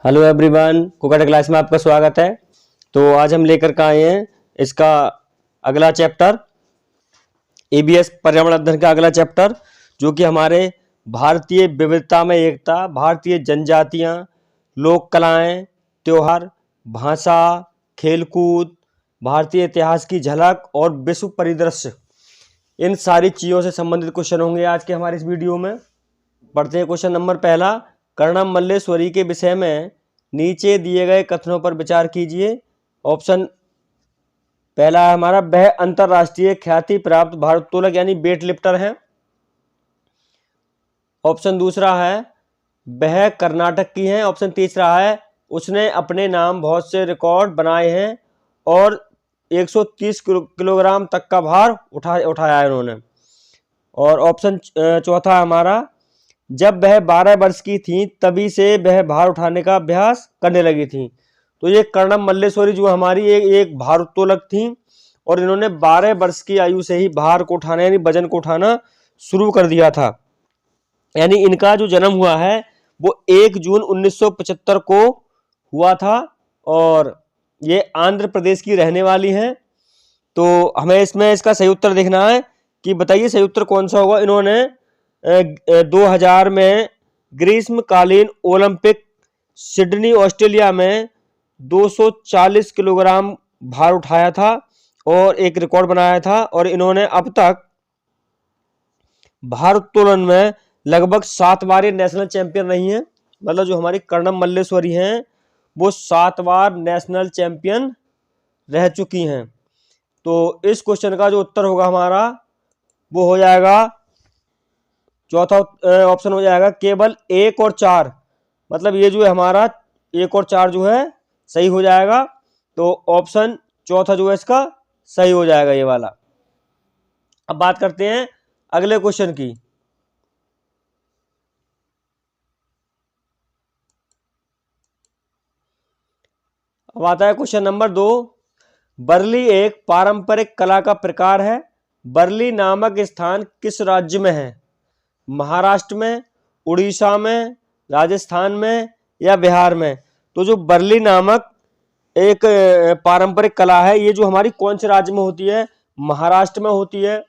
Hello everyone, कुकट class में आपका स्वागत है। तो आज हम लेकर के आए हैं इसका अगला चैप्टर, ईबीएस पर्यावरण अध्ययन का अगला चैप्टर, जो कि हमारे भारतीय विविधता में एकता, भारतीय जनजातियां, लोक कलाएं, त्योहार, भाषा, खेलकूद, भारतीय इतिहास की झलक और विश्व परिदृश्य, इन सारी चीज़ों से संबंधित क्वेश्चन होंगे आज के हमारे इस वीडियो में। पढ़ते हैं क्वेश्चन नंबर पहला। कर्णम मल्लेश्वरी के विषय में नीचे दिए गए कथनों पर विचार कीजिए। ऑप्शन पहला है हमारा, वह अंतरराष्ट्रीय ख्याति प्राप्त भारोत्तोलक यानी वेट लिफ्टर है। ऑप्शन दूसरा है, वह कर्नाटक की है। ऑप्शन तीसरा है, उसने अपने नाम बहुत से रिकॉर्ड बनाए हैं और 130 किलोग्राम तक का भार उठाया है उन्होंने। और ऑप्शन चौथा है हमारा, जब वह 12 वर्ष की थी तभी से वह भार उठाने का अभ्यास करने लगी थी। तो ये कर्णम मल्लेश्वरी जो हमारी एक भारोत्तोलक थी और इन्होंने 12 वर्ष की आयु से ही भार को उठाना यानी वजन को उठाना शुरू कर दिया था। यानी इनका जो जन्म हुआ है वो 1 जून 1975 को हुआ था और ये आंध्र प्रदेश की रहने वाली हैं। तो हमें इसमें इसका सही उत्तर देखना है कि बताइए सही उत्तर कौन सा होगा। इन्होंने 2000 में ग्रीष्मकालीन ओलंपिक सिडनी ऑस्ट्रेलिया में 240 किलोग्राम भार उठाया था और एक रिकॉर्ड बनाया था। और इन्होंने अब तक भारोत्तोलन में लगभग 7 बार ये नेशनल चैंपियन रही हैं। मतलब जो हमारी कर्णम मल्लेश्वरी हैं वो 7 बार नेशनल चैंपियन रह चुकी हैं। तो इस क्वेश्चन का जो उत्तर होगा हमारा वो हो जाएगा, चौथा ऑप्शन हो जाएगा केवल 1 और 4। मतलब ये जो है हमारा 1 और 4 जो है सही हो जाएगा। तो ऑप्शन चौथा जो है इसका सही हो जाएगा, ये वाला। अब बात करते हैं अगले क्वेश्चन की। अब आता है क्वेश्चन नंबर 2। बरली एक पारंपरिक कला का प्रकार है। बरली नामक स्थान किस राज्य में है? महाराष्ट्र में, उड़ीसा में, राजस्थान में या बिहार में? तो जो बरली नामक एक पारंपरिक कला है, ये जो हमारी कौन से राज्य में होती है? महाराष्ट्र में होती है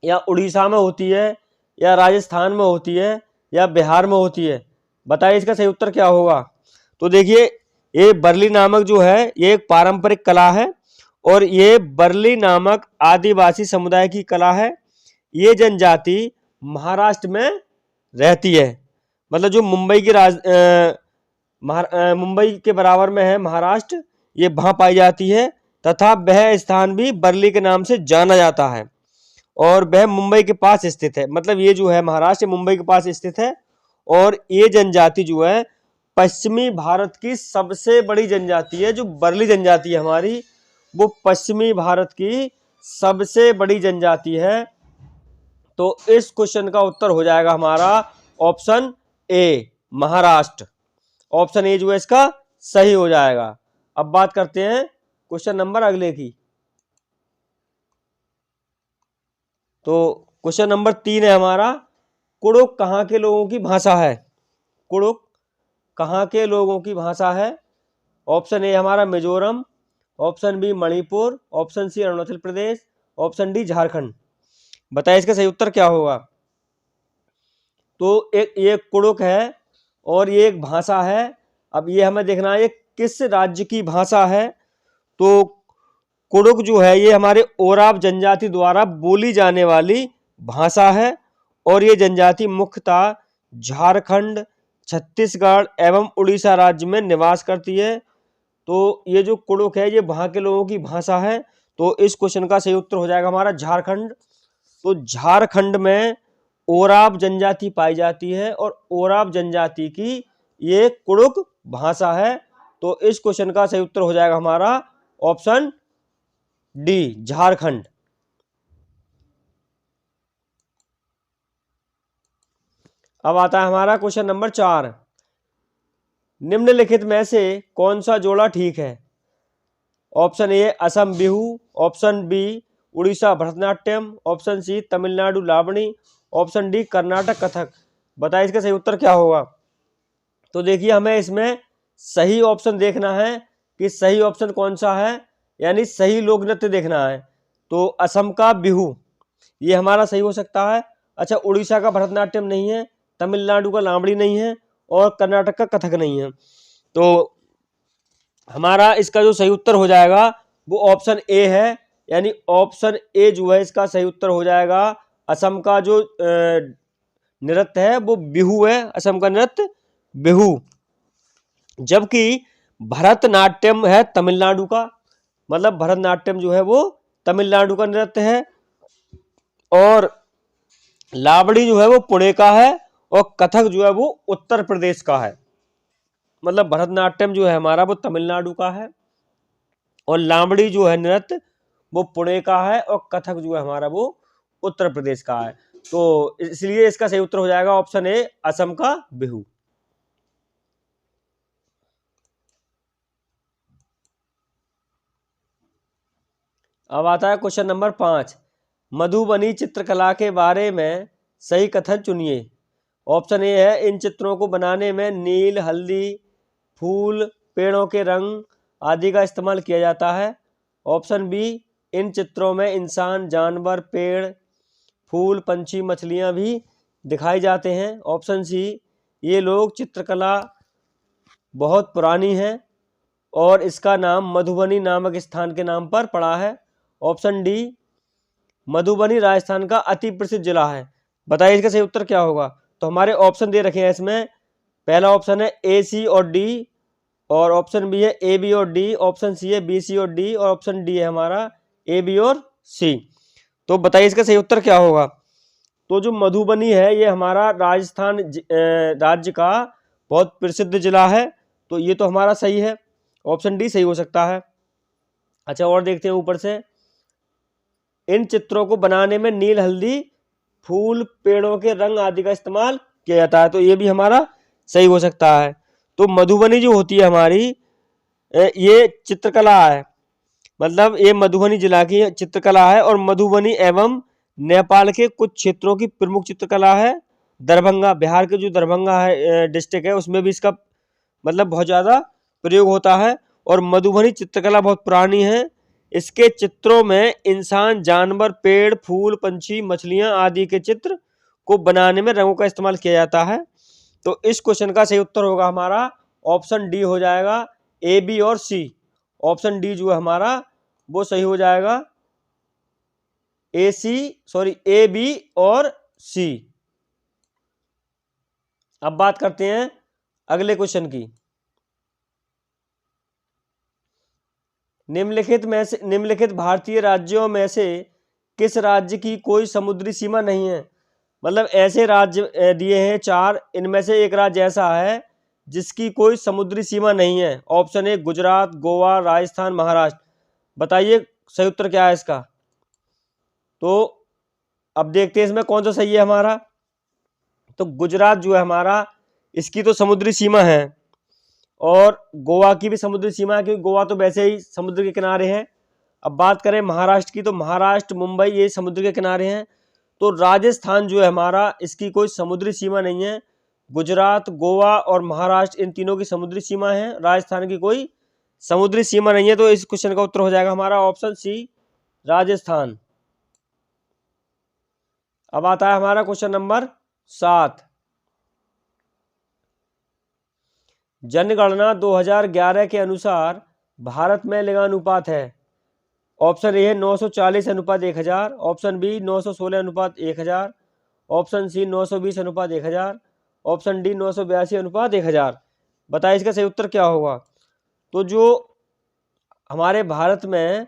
या उड़ीसा में होती है या राजस्थान में होती है या बिहार में होती है? बताइए इसका सही उत्तर क्या होगा। तो देखिए, ये बरली नामक जो है ये एक पारंपरिक कला है और ये बरली नामक आदिवासी समुदाय की कला है। ये जनजाति महाराष्ट्र में रहती है। मतलब जो मुंबई की मुंबई के बराबर में है महाराष्ट्र, ये वहाँ पाई जाती है तथा वह स्थान भी बरली के नाम से जाना जाता है और वह मुंबई के पास स्थित है। मतलब ये जो है महाराष्ट्र मुंबई के पास स्थित है और ये जनजाति जो है पश्चिमी भारत की सबसे बड़ी जनजाति है। जो बरली जनजाति है हमारी, वो पश्चिमी भारत की सबसे बड़ी जनजाति है। तो इस क्वेश्चन का उत्तर हो जाएगा हमारा option A, Maharashtra. Option A जो है इसका सही हो जाएगा। अब बात करते हैं क्वेश्चन नंबर अगले की। तो क्वेश्चन नंबर 3 है हमारा, कुड़ुक कहाँ के लोगों की भाषा है? कुड़ुक कहाँ के लोगों की भाषा है? ऑप्शन ए हमारा Mizoram, option B Manipur, option C Arunachal Pradesh, option D Jharkhand. बताइए इसका सही उत्तर क्या होगा। तो ये कुड़ुक है और ये एक भाषा है। अब ये हमें देखना है ये किस राज्य की भाषा है। तो कुड़ुक जो है ये हमारे ओराव जनजाति द्वारा बोली जाने वाली भाषा है और ये जनजाति मुख्यतः झारखंड, छत्तीसगढ़ एवं उड़ीसा राज्य में निवास करती है। तो ये जो कुड़ुक है ये वहाँ के लोगों की भाषा है। तो इस क्वेश्चन का सही उत्तर हो जाएगा हमारा झारखंड। तो झारखंड में ओराव जनजाति पाई जाती है और ओराव जनजाति की ये कुड़ुक भाषा है। तो इस क्वेश्चन का सही उत्तर हो जाएगा हमारा ऑप्शन डी, झारखंड। अब आता है हमारा क्वेश्चन नंबर 4। निम्नलिखित में से कौन सा जोड़ा ठीक है? Option A Assam Bihu, option B Orissa Bharatanatyam, option C Tamil Nadu Lavani, option D Karnataka Kathak. बताइए इसका सही उत्तर क्या होगा। तो देखिए हमें इसमें सही ऑप्शन देखना है कि सही ऑप्शन कौन सा है, यानी सही लोक नृत्य देखना है। तो असम का बिहू ये हमारा सही हो सकता है। अच्छा, उड़ीसा का भरतनाट्यम नहीं है, तमिलनाडु का लावणी नहीं है और कर्नाटक का कथक नहीं है। तो हमारा इसका जो सही उत्तर हो जाएगा वो ऑप्शन ए है, यानी ऑप्शन ए जो है इसका सही उत्तर हो जाएगा। असम का जो नृत्य है वो बिहू है, असम का नृत्य बिहू। जबकि भरतनाट्यम है तमिलनाडु का, मतलब भरतनाट्यम जो है वो तमिलनाडु का नृत्य है, और लावड़ी जो है वो पुणे का है, और कथक जो है वो उत्तर प्रदेश का है। मतलब भरतनाट्यम जो है हमारा वो तमिलनाडु का है, और लावड़ी जो है नृत्य वो पुणे का है, और कथक जो है हमारा वो उत्तर प्रदेश का है। तो इसलिए इसका सही उत्तर हो जाएगा ऑप्शन ए, असम का बिहू। अब आता है क्वेश्चन नंबर 5। मधुबनी चित्रकला के बारे में सही कथन चुनिए। ऑप्शन ए है, इन चित्रों को बनाने में नील, हल्दी, फूल, पेड़ों के रंग आदि का इस्तेमाल किया जाता है। ऑप्शन बी, इन चित्रों में इंसान, जानवर, पेड़, फूल, पंछी, मछलियां भी दिखाई जाते हैं। ऑप्शन सी, ये लोग चित्रकला बहुत पुरानी है और इसका नाम मधुबनी नामक स्थान के नाम पर पड़ा है। ऑप्शन डी, मधुबनी राजस्थान का अति प्रसिद्ध जिला है। बताइए इसका सही उत्तर क्या होगा। तो हमारे ऑप्शन दे रखे हैं इसमें, पहला ऑप्शन है ए, सी और डी, और ऑप्शन बी है ए, बी और डी, ऑप्शन सी है बी, सी और डी, और ऑप्शन डी है हमारा ए, बी और सी। तो बताइए इसका सही उत्तर क्या होगा। तो जो मधुबनी है ये हमारा राजस्थान राज्य का बहुत प्रसिद्ध जिला है, तो ये तो हमारा सही है, ऑप्शन डी सही हो सकता है। अच्छा, और देखते हैं ऊपर से, इन चित्रों को बनाने में नील, हल्दी, फूल, पेड़ों के रंग आदि का इस्तेमाल किया जाता है, तो ये भी हमारा सही हो सकता है। तो मधुबनी जो होती है हमारी, ये चित्रकला है, मतलब ये मधुबनी जिला की चित्रकला है, और मधुबनी एवं नेपाल के कुछ क्षेत्रों की प्रमुख चित्रकला है। दरभंगा, बिहार के जो दरभंगा है डिस्ट्रिक्ट है, उसमें भी इसका मतलब बहुत ज़्यादा प्रयोग होता है। और मधुबनी चित्रकला बहुत पुरानी है। इसके चित्रों में इंसान, जानवर, पेड़, फूल, पंछी, मछलियां आदि के चित्र को बनाने में रंगों का इस्तेमाल किया जाता है। तो इस क्वेश्चन का सही उत्तर होगा हमारा ऑप्शन डी हो जाएगा, ए, बी और सी। ऑप्शन डी जो है हमारा वो सही हो जाएगा, ए, सी, सॉरी ए, बी और सी। अब बात करते हैं अगले क्वेश्चन की। निम्नलिखित भारतीय राज्यों में से किस राज्य की कोई समुद्री सीमा नहीं है। मतलब ऐसे राज्य दिए हैं 4, इनमें से एक राज्य ऐसा है जिसकी कोई समुद्री सीमा नहीं है। ऑप्शन ए, गुजरात, गोवा, राजस्थान, महाराष्ट्र। बताइए सही उत्तर क्या है इसका। तो अब देखते हैं इसमें कौन सा सही है हमारा। तो गुजरात जो है हमारा, इसकी तो समुद्री सीमा है, और गोवा की भी समुद्री सीमा है, क्योंकि गोवा तो वैसे ही समुद्र के किनारे है। अब बात करें महाराष्ट्र की, तो महाराष्ट्र, मुंबई ये समुद्र के किनारे हैं। तो राजस्थान जो है हमारा, इसकी कोई समुद्री सीमा नहीं है। गुजरात, गोवा और महाराष्ट्र इन तीनों की समुद्री सीमा है, राजस्थान की कोई समुद्री सीमा नहीं है। तो इस क्वेश्चन का उत्तर हो जाएगा हमारा ऑप्शन सी, राजस्थान। अब आता है हमारा क्वेश्चन नंबर 7। जनगणना 2011 के अनुसार भारत में लिंगानुपात है। ऑप्शन ए है 940 अनुपात 1000, ऑप्शन बी 916 अनुपात 1000, ऑप्शन सी 920 अनुपात 1000, ऑप्शन डी 982 अनुपात 1000। बताइए इसका सही उत्तर क्या होगा। तो जो हमारे भारत में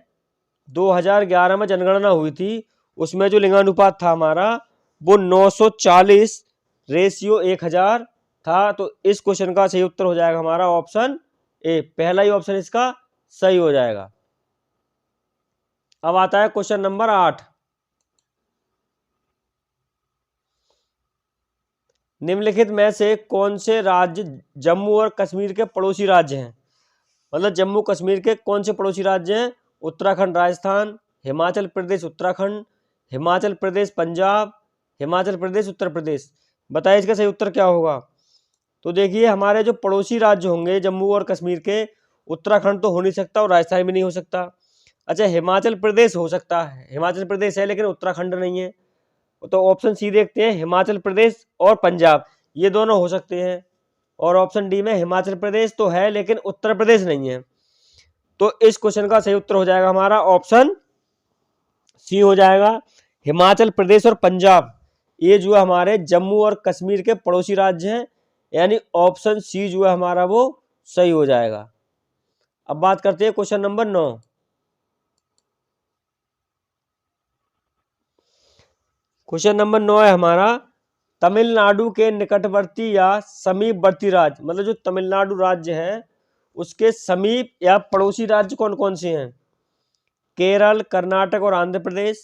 2011 में जनगणना हुई थी, उसमें जो लिंगानुपात था हमारा वो 940/1000 था। तो इस क्वेश्चन का सही उत्तर हो जाएगा हमारा ऑप्शन ए, पहला ही ऑप्शन इसका सही हो जाएगा। अब आता है क्वेश्चन नंबर 8। निम्नलिखित में से कौन से राज्य जम्मू और कश्मीर के पड़ोसी राज्य हैं। मतलब जम्मू कश्मीर के कौन से पड़ोसी राज्य हैं। उत्तराखंड, राजस्थान, हिमाचल प्रदेश, उत्तराखंड, हिमाचल प्रदेश, पंजाब, हिमाचल प्रदेश, उत्तर प्रदेश। बताइए इसका सही उत्तर क्या होगा। तो देखिए हमारे जो पड़ोसी राज्य होंगे जम्मू और कश्मीर के, उत्तराखंड तो हो नहीं सकता और राजस्थान भी नहीं हो सकता। अच्छा, हिमाचल प्रदेश हो सकता है, हिमाचल प्रदेश है लेकिन उत्तराखंड नहीं है। तो ऑप्शन सी देखते हैं, हिमाचल प्रदेश और पंजाब, ये दोनों हो सकते हैं। और ऑप्शन डी में हिमाचल प्रदेश तो है लेकिन उत्तर प्रदेश नहीं है। तो इस क्वेश्चन का सही उत्तर हो जाएगा हमारा ऑप्शन सी हो जाएगा, हिमाचल प्रदेश और पंजाब, ये जो है हमारे जम्मू और कश्मीर के पड़ोसी राज्य हैं, यानी ऑप्शन सी जो है हमारा वो सही हो जाएगा। अब बात करते हैं क्वेश्चन नंबर 9। क्वेश्चन नंबर 9 है हमारा, तमिलनाडु के निकटवर्ती या समीपवर्ती राज्य, मतलब जो तमिलनाडु राज्य है उसके समीप या पड़ोसी राज्य कौन कौन से हैं? केरल, कर्नाटक और आंध्र प्रदेश,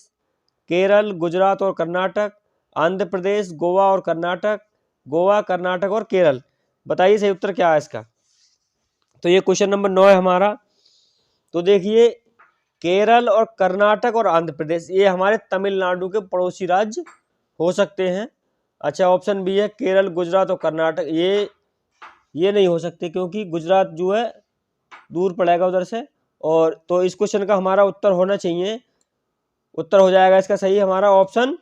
केरल, गुजरात और कर्नाटक, आंध्र प्रदेश, गोवा और कर्नाटक, गोवा, कर्नाटक और केरल। बताइए सही उत्तर क्या है इसका। तो ये क्वेश्चन नंबर 9 है हमारा। तो देखिए केरल और कर्नाटक और आंध्र प्रदेश ये हमारे तमिलनाडु के पड़ोसी राज्य हो सकते हैं। अच्छा, ऑप्शन बी है केरल, गुजरात और कर्नाटक, ये नहीं हो सकते क्योंकि गुजरात जो है दूर पड़ेगा उधर से। और तो इस क्वेश्चन का हमारा उत्तर होना चाहिए, उत्तर हो जाएगा इसका सही हमारा ऑप्शन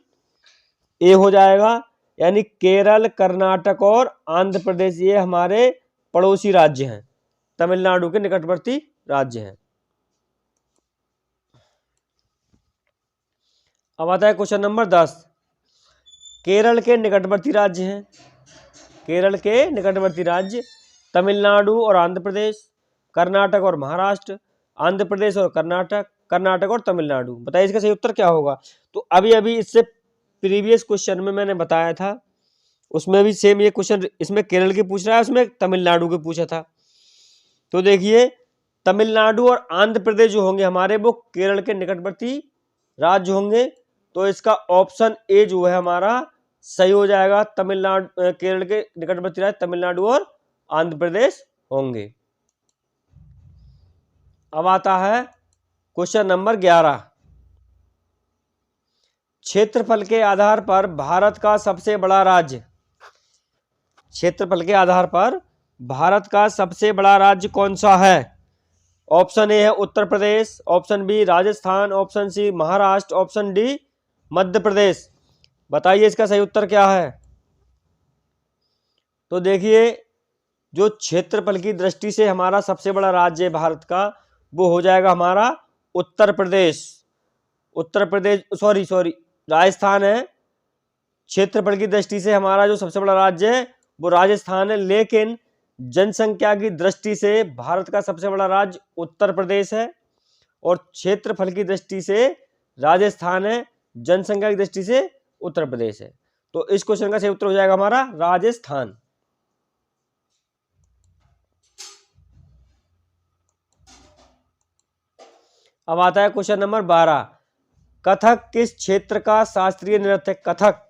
ए हो जाएगा, यानी केरल, कर्नाटक और आंध्र प्रदेश ये हमारे पड़ोसी राज्य हैं, तमिलनाडु के निकटवर्ती राज्य हैं। अब आता है क्वेश्चन नंबर 10। केरल के निकटवर्ती राज्य हैं, केरल के निकटवर्ती राज्य तमिलनाडु और आंध्र प्रदेश, कर्नाटक और महाराष्ट्र, आंध्र प्रदेश और कर्नाटक, कर्नाटक और तमिलनाडु। बताइए इसका सही उत्तर क्या होगा। तो अभी अभी इससे प्रीवियस क्वेश्चन में मैंने बताया था, उसमें भी सेम ये क्वेश्चन इसमें केरल के पूछ रहा है, उसमें तमिलनाडु के पूछा था। तो देखिए तमिलनाडु और आंध्र प्रदेश जो होंगे हमारे वो केरल के निकटवर्ती राज्य होंगे। तो इसका ऑप्शन ए जो है हमारा सही हो जाएगा, तमिलनाडु, केरल के निकटवर्ती राज्य तमिलनाडु और आंध्र प्रदेश होंगे। अब आता है क्वेश्चन नंबर 11। क्षेत्रफल के आधार पर भारत का सबसे बड़ा राज्य, क्षेत्रफल के आधार पर भारत का सबसे बड़ा राज्य कौन सा है? ऑप्शन ए है Uttar Pradesh, option B Rajasthan, option C Maharashtra, option D Madhya Pradesh. बताइए इसका सही उत्तर क्या है। तो देखिए जो क्षेत्रफल की दृष्टि से हमारा सबसे बड़ा राज्य है भारत का, वो हो जाएगा हमारा उत्तर प्रदेश, उत्तर प्रदेश सॉरी राजस्थान है। क्षेत्रफल की दृष्टि से हमारा जो सबसे बड़ा राज्य है वो राजस्थान है, लेकिन जनसंख्या की दृष्टि से भारत का सबसे बड़ा राज्य उत्तर प्रदेश है और क्षेत्रफल की दृष्टि से राजस्थान है, जनसंख्या की दृष्टि से उत्तर प्रदेश है। तो इस क्वेश्चन का सही उत्तर हो जाएगा हमारा राजस्थान। अब आता है क्वेश्चन नंबर 12। कथक किस क्षेत्र का शास्त्रीय नृत्य है? कथक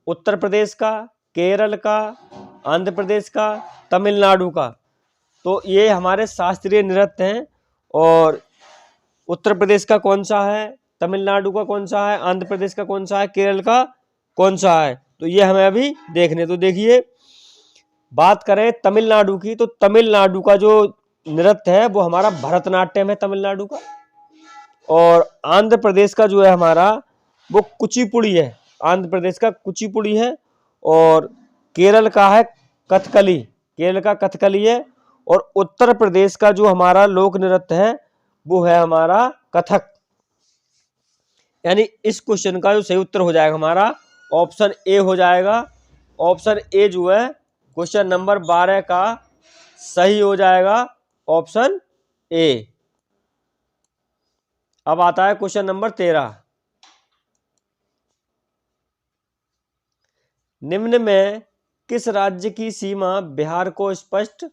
उत्तर प्रदेश का, केरल का, आंध्र प्रदेश का, तमिलनाडु का। तो ये हमारे शास्त्रीय नृत्य हैं और उत्तर प्रदेश का कौन सा है, तमिलनाडु का कौन सा है, आंध्र प्रदेश का कौन सा है, केरल का कौन सा है, तो ये हमें अभी देखने। तो देखिए बात करें तमिलनाडु की, तो तमिलनाडु का जो नृत्य है वो हमारा भरतनाट्यम है तमिलनाडु का, और आंध्र प्रदेश का जो है हमारा वो कुचिपुड़ी है, आंध्र प्रदेश का कुचिपुड़ी है, और केरल का है कथकली, केरल का कथकली है, और उत्तर प्रदेश का जो हमारा लोक नृत्य है वो है हमारा कथक। यानी इस क्वेश्चन का जो सही उत्तर हो जाएगा हमारा ऑप्शन ए हो जाएगा। ऑप्शन ए जो है क्वेश्चन नंबर 12 का सही हो जाएगा, ऑप्शन ए। अब आता है क्वेश्चन नंबर 13। निम्न में किस राज्य की सीमा बिहार को स्पष्ट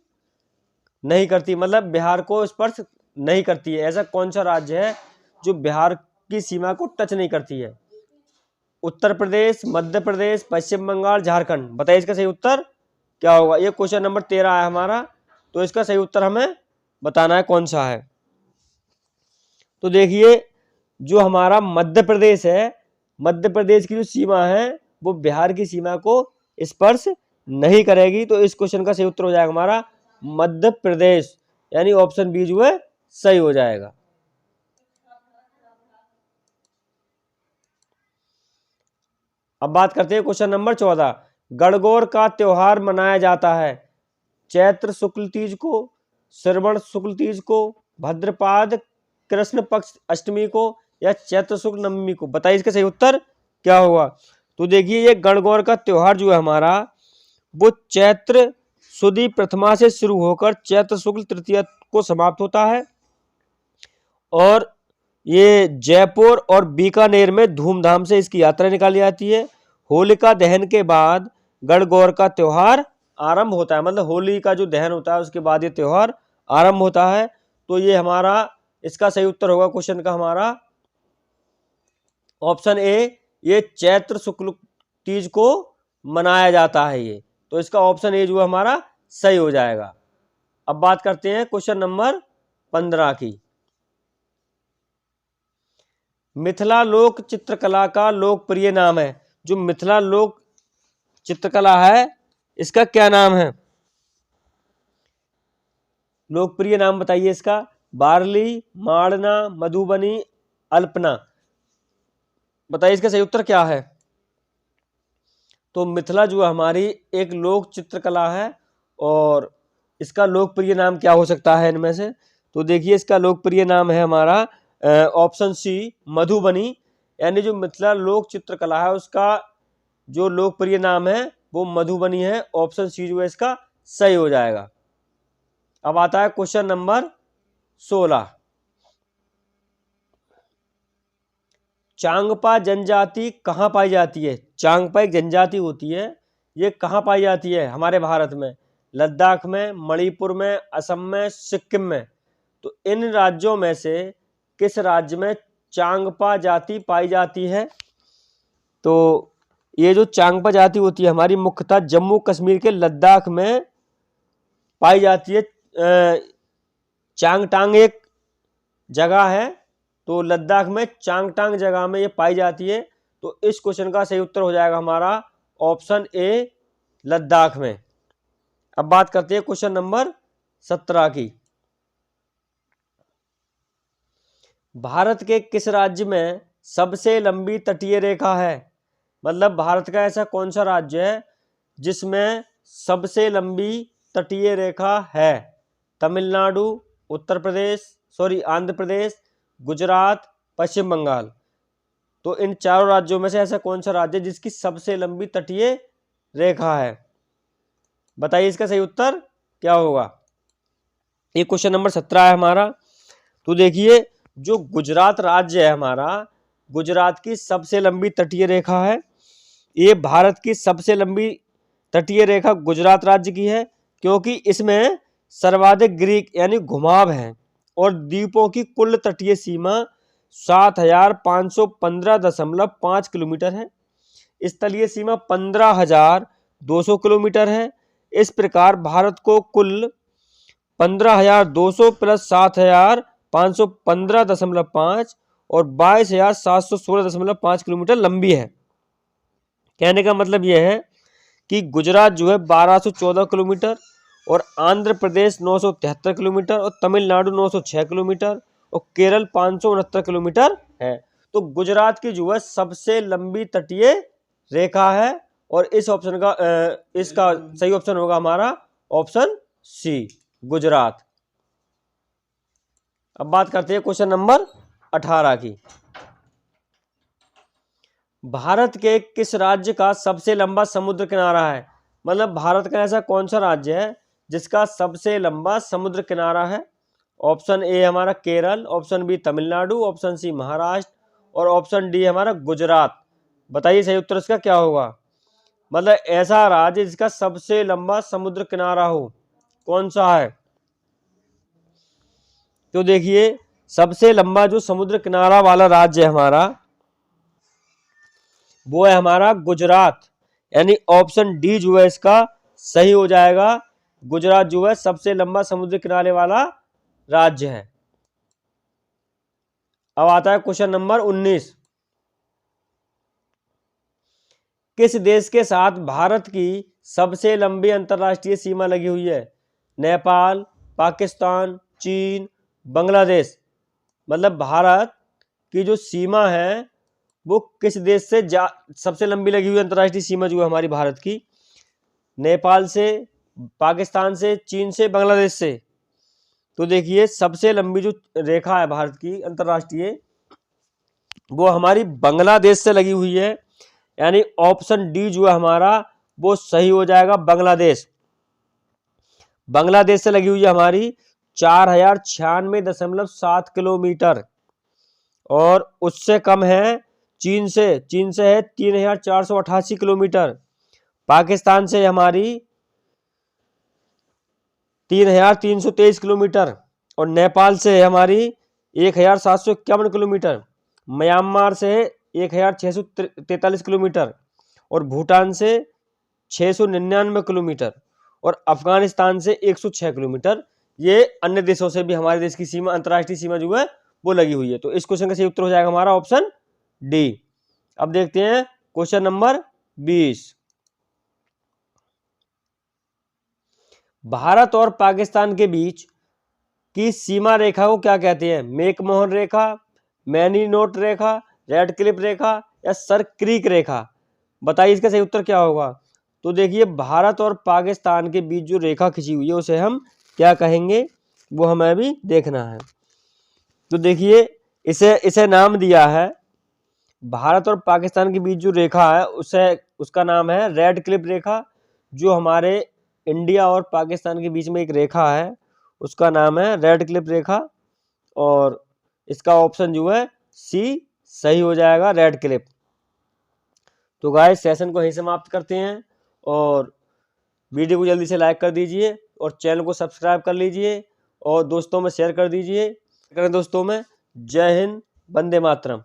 नहीं करती, मतलब बिहार को स्पर्श नहीं करती है? ऐसा कौन सा राज्य है जो बिहार की सीमा को टच नहीं करती है? उत्तर प्रदेश, मध्य प्रदेश, पश्चिम बंगाल, झारखंड। बताइए इसका सही उत्तर क्या होगा। ये क्वेश्चन नंबर 13 है हमारा, तो इसका सही उत्तर हमें बताना है कौन सा है। तो देखिए जो हमारा मध्य प्रदेश है, मध्य प्रदेश की जो सीमा है वो बिहार की सीमा को स्पर्श नहीं करेगी, तो इस क्वेश्चन का सही उत्तर हो जाएगा हमारा मध्य प्रदेश, यानी ऑप्शन बी जो है सही हो जाएगा। अब बात करते हैं क्वेश्चन नंबर 14। गणगौर का त्योहार मनाया जाता है चैत्र शुक्ल तीज को, श्रवण शुक्ल तीज को, भद्रपाद कृष्ण पक्ष अष्टमी को, या चैत्र शुक्ल नवमी को। बताइए इसका सही उत्तर क्या होगा। तो देखिए ये गणगौर का त्योहार जो है हमारा वो चैत्र सुदी प्रथमा से शुरू होकर चैत्र शुक्ल तृतीया को समाप्त होता है, और ये जयपुर और बीकानेर में धूमधाम से इसकी यात्रा निकाली जाती है। होलिका दहन के बाद गणगौर का त्योहार आरंभ होता है, मतलब होली का जो दहन होता है उसके बाद ये त्योहार आरंभ होता है। तो ये हमारा इसका सही उत्तर होगा क्वेश्चन का हमारा ऑप्शन ए, ये चैत्र शुक्ल तीज को मनाया जाता है ये। तो इसका ऑप्शन ए जो है हमारा सही हो जाएगा। अब बात करते हैं क्वेश्चन नंबर 15 की। मिथिला लोक चित्रकला का लोकप्रिय नाम है। जो मिथिला लोक चित्रकला है इसका क्या नाम है, लोकप्रिय नाम बताइए इसका। बार्ली, माड़ना, मधुबनी, अल्पना। बताइए इसका सही उत्तर क्या है। तो मिथिला जो है हमारी एक लोक चित्रकला है, और इसका लोकप्रिय नाम क्या हो सकता है इनमें से। तो देखिए इसका लोकप्रिय नाम है हमारा ऑप्शन सी मधुबनी, यानी जो मिथिला लोक चित्रकला है उसका जो लोकप्रिय नाम है वो मधुबनी है। ऑप्शन सी जो है इसका सही हो जाएगा। अब आता है क्वेश्चन नंबर 16। चांगपा जनजाति कहाँ पाई जाती है। चांगपा एक जनजाति होती है, ये कहाँ पाई जाती है हमारे भारत में। लद्दाख में, मणिपुर में, असम में, सिक्किम में। तो इन राज्यों में से किस राज्य में चांगपा जाति पाई जाती है। तो ये जो चांगपा जाति होती है हमारी मुख्यतः जम्मू कश्मीर के लद्दाख में पाई जाती है। चांगटांग एक जगह है, तो लद्दाख में चांगटांग जगह में ये पाई जाती है। तो इस क्वेश्चन का सही उत्तर हो जाएगा हमारा ऑप्शन ए लद्दाख में। अब बात करते हैं क्वेश्चन नंबर 17 की। भारत के किस राज्य में सबसे लंबी तटीय रेखा है। मतलब भारत का ऐसा कौन सा राज्य है जिसमें सबसे लंबी तटीय रेखा है। तमिलनाडु, उत्तर प्रदेश, आंध्र प्रदेश, गुजरात, पश्चिम बंगाल। तो इन चारों राज्यों में से ऐसा कौन सा राज्य है जिसकी सबसे लंबी तटीय रेखा है। बताइए इसका सही उत्तर क्या होगा। ये क्वेश्चन नंबर 17 है हमारा। तो देखिए जो गुजरात राज्य है हमारा, गुजरात की सबसे लंबी तटीय रेखा है। ये भारत की सबसे लंबी तटीय रेखा गुजरात राज्य की है, क्योंकि इसमें सर्वाधिक ग्रीक यानी घुमाव है, और द्वीपों की कुल तटीय सीमा 7515.5 किलोमीटर है। स्थलीय सीमा 15,200 किलोमीटर है। इस प्रकार भारत को कुल 15,200 प्लस 7,515.5 और 22,716.5 किलोमीटर लंबी है। कहने का मतलब यह है कि गुजरात जो है 1214 किलोमीटर, और आंध्र प्रदेश 973 किलोमीटर, और तमिलनाडु 906 किलोमीटर, और केरल 569 किलोमीटर है। तो गुजरात की जो है सबसे लंबी तटीय रेखा है, और इस ऑप्शन का इसका सही ऑप्शन होगा हमारा ऑप्शन सी गुजरात। अब बात करते हैं क्वेश्चन नंबर 18 की। भारत के किस राज्य का सबसे लंबा समुद्र किनारा है। मतलब भारत का ऐसा कौन सा राज्य है जिसका सबसे लंबा समुद्र किनारा है। ऑप्शन ए हमारा Kerala, option B Tamil Nadu, option C Maharashtra, और ऑप्शन डी हमारा गुजरात। बताइए सही उत्तर इसका क्या होगा। मतलब ऐसा राज्य जिसका सबसे लंबा समुद्र किनारा हो, कौन सा है। तो देखिए सबसे लंबा जो समुद्र किनारा वाला राज्य है हमारा वो है हमारा गुजरात, यानी ऑप्शन डी जो है इसका सही हो जाएगा। गुजरात जो है सबसे लंबा समुद्र किनारे वाला राज्य है। अब आता है क्वेश्चन नंबर 19। किस देश के साथ भारत की सबसे लंबी अंतर्राष्ट्रीय सीमा लगी हुई है? नेपाल, पाकिस्तान, चीन, बांग्लादेश। मतलब भारत की जो सीमा है वो किस देश से सबसे लंबी लगी हुई अंतर्राष्ट्रीय सीमा जो है हमारी भारत की? नेपाल से, पाकिस्तान से, चीन से, बांग्लादेश से। तो देखिए सबसे लंबी जो रेखा है भारत की अंतर्राष्ट्रीय वो हमारी बांग्लादेश से लगी हुई है, यानी ऑप्शन डी जो है हमारा वो सही हो जाएगा, बांग्लादेश। बांग्लादेश से लगी हुई है हमारी 4096.7 किलोमीटर, और उससे कम है चीन से है 3488 किलोमीटर। पाकिस्तान से हमारी 3323 किलोमीटर, और नेपाल से है हमारी 1751 किलोमीटर। म्यांमार से 1643 किलोमीटर, और भूटान से 699 किलोमीटर, और अफगानिस्तान से 106 किलोमीटर। ये अन्य देशों से भी हमारे देश की सीमा, अंतर्राष्ट्रीय सीमा जो है वो लगी हुई है। तो इस क्वेश्चन का सही उत्तर हो जाएगा हमारा ऑप्शन डी। अब देखते हैं क्वेश्चन नंबर 20। भारत और पाकिस्तान के बीच की सीमा रेखा को क्या कहते हैं? मैकमोहन रेखा, मैनीनोट रेखा, रेड क्लिफ रेखा, या सर क्रीक रेखा? बताइए इसका सही उत्तर क्या होगा। तो देखिए भारत और पाकिस्तान के बीच जो रेखा खींची हुई है उसे हम क्या कहेंगे वो हमें भी देखना है। तो देखिए इसे नाम दिया है, भारत और पाकिस्तान के बीच जो रेखा है उसका नाम है रेड क्लिफ रेखा। जो हमारे इंडिया और पाकिस्तान के बीच में एक रेखा है उसका नाम है रेड क्लिफ रेखा, और इसका ऑप्शन जो है सी सही हो जाएगा, रेड क्लिफ। तो गाइस सेशन को यहीं समाप्त करते हैं, और वीडियो को जल्दी से लाइक कर दीजिए और चैनल को सब्सक्राइब कर लीजिए और दोस्तों में शेयर कर दीजिए। दोस्तों में जय हिंद, वंदे मातरम।